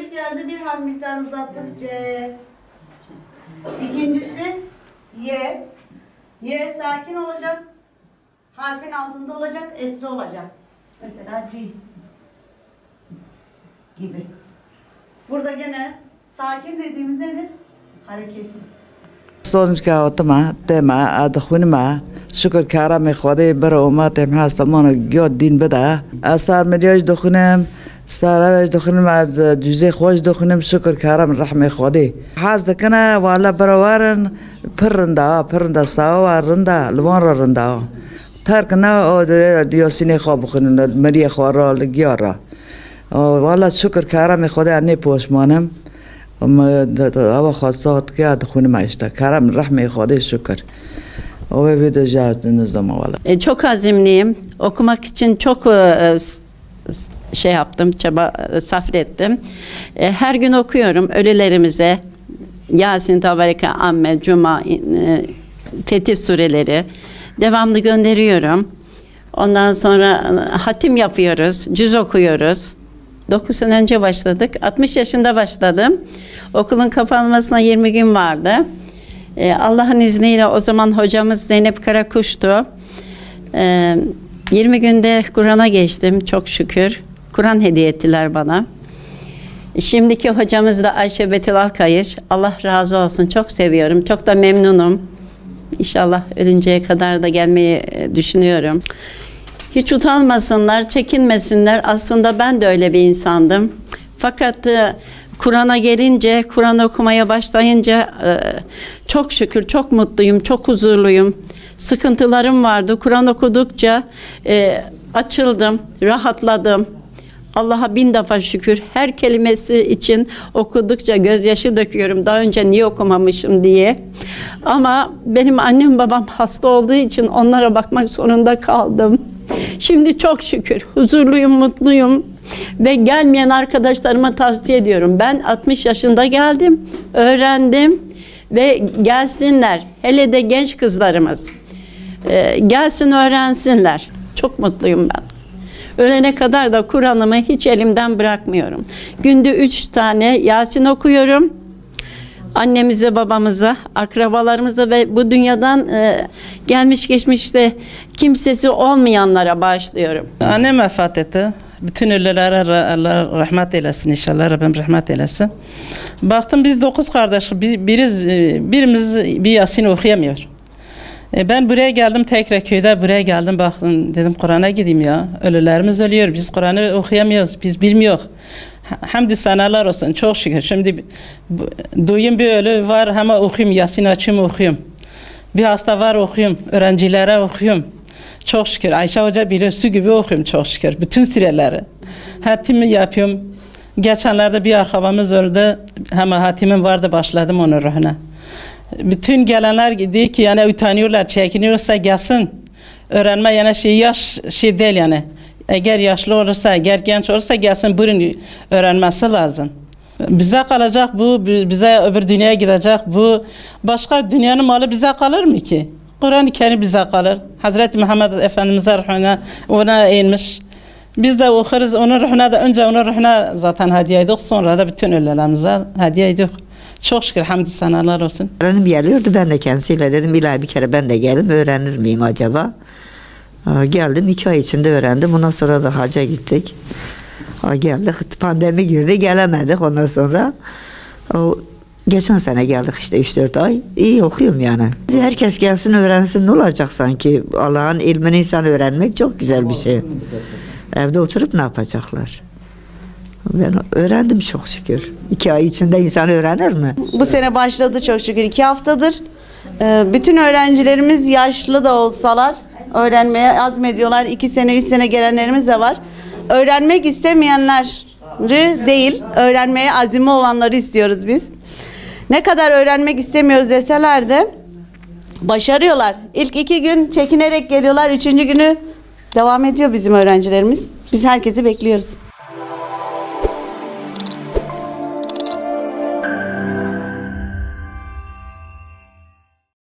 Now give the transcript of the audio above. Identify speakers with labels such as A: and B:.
A: Alef geldi, bir harf miktarını uzattık. C. İkincisi Y. Y sakin olacak. Harfin altında olacak, esre olacak. Mesela C gibi. Burada gene sakin dediğimiz nedir? Hareketsiz.
B: Sonraki oturma, tema, adhunma, şükür karam khode bar umat emhas tamam gök din beda. Asar milyaj dokhunem, saraj dokhunem az cüze خوش dokhunem şükür karam rahme khode. Haz dakana wala barawaran pırında sawa rında lwan rında. Tarkana o diyosine khobkhun mariya khara gyara. Wala şükür karam khode ne poşmanım. Ama خواستات که خونه işte karam rahme khode şükür. O ve de cevabınız da mı?
C: Çok azimliyim. Okumak için çok şey yaptım, çaba sarf ettim. Her gün okuyorum ölülerimize. Yasin, Tabarika, Amme, Cuma, Fetih sureleri devamlı gönderiyorum. Ondan sonra hatim yapıyoruz, cüz okuyoruz. 9 sene önce başladık. 60 yaşında başladım. Okulun kapanmasına 20 gün vardı. Allah'ın izniyle o zaman hocamız Zeynep Karakuş'tu. 20 günde Kur'an'a geçtim çok şükür. Kur'an hediye ettiler bana. Şimdiki hocamız da Ayşe Betül Alkayış. Allah razı olsun. Çok seviyorum. Çok da memnunum. İnşallah ölünceye kadar da gelmeyi düşünüyorum. Hiç utanmasınlar, çekinmesinler. Aslında ben de öyle bir insandım. Fakat Kur'an'a gelince, Kur'an okumaya başlayınca çok şükür, çok mutluyum, çok huzurluyum. Sıkıntılarım vardı. Kur'an okudukça açıldım, rahatladım. Allah'a 1000 defa şükür. Her kelimesi için okudukça gözyaşı döküyorum. Daha önce niye okumamışım diye. Ama benim annem babam hasta olduğu için onlara bakmak zorunda kaldım. Şimdi çok şükür huzurluyum, mutluyum ve gelmeyen arkadaşlarıma tavsiye ediyorum. Ben 60 yaşında geldim, öğrendim ve gelsinler. Hele de genç kızlarımız gelsin öğrensinler. Çok mutluyum ben. Ölene kadar da Kur'an'ımı hiç elimden bırakmıyorum. Günde 3 tane Yasin okuyorum. Annemize, babamıza, akrabalarımıza ve bu dünyadan gelmiş geçmişte kimsesi olmayanlara bağışlıyorum.
D: Annem vefat etti. Bütün ölülere Allah rahmet eylesin inşallah. Rabbim rahmet eylesin. Baktım biz 9 kardeş, birimiz bir Yasin okuyamıyor. Ben buraya geldim Tekrarköy'de buraya geldim baktım dedim Kur'an'a gideyim ya. Ölülerimiz ölüyor. Biz Kur'an'ı okuyamıyoruz. Biz bilmiyoruz. Hamdü senalar olsun. Çok şükür. Şimdi duyum bir ölü var ama okuyayım. Yasin açayım okuyayım. Bir hasta var okuyayım. Öğrencilere okuyayım. Çok şükür. Ayşe Hoca bile su gibi okuyayım çok şükür. Bütün süreleri. Hatimi yapıyorum. Geçenlerde bir arkadaşımız öldü. Ama hatimim vardı başladım onun ruhuna. Bütün gelenler diyor ki yani utanıyorlar, çekiniyorsa gelsin. Öğrenme yani yaş değil yani. Eğer yaşlı olursa, eğer genç olursa gelsin bunun öğrenmesi lazım. Bize kalacak bu, bize öbür dünyaya gidecek bu. Başka dünyanın malı bize kalır mı ki? Kur'an-ı Kerim bize kalır. Hazreti Muhammed Efendimiz'e ruhuna ona eğilmiş. Biz de okuruz onun ruhuna da önce onun ruhuna zaten hediye ediyoruz. Sonra da bütün ölülerimize hediye ediyoruz. Çok şükür hamdü senalar olsun.
E: Öğrenim geliyordu ben de kendisiyle dedim ilahi bir kere ben de gelin öğrenir miyim acaba? Geldim 2 ay içinde öğrendim. Ondan sonra da hacca gittik. Geldik pandemi girdi gelemedik ondan sonra. Geçen sene geldik işte 3-4 ay. İyi okuyorum yani. Herkes gelsin öğrensin ne olacak sanki? Allah'ın ilmini insan öğrenmek çok güzel bir şey. Evde oturup ne yapacaklar? Ben öğrendim çok şükür. 2 ay içinde insan öğrenir mi?
A: Bu sene başladı çok şükür 2 haftadır. Bütün öğrencilerimiz yaşlı da olsalar öğrenmeye azmediyorlar. 2 sene 3 sene gelenlerimiz de var. Öğrenmek istemeyenleri değil, öğrenmeye azimli olanları istiyoruz biz. Ne kadar öğrenmek istemiyoruz deseler de başarıyorlar. İlk 2 gün çekinerek geliyorlar. 3. günü devam ediyor bizim öğrencilerimiz. Biz herkesi bekliyoruz.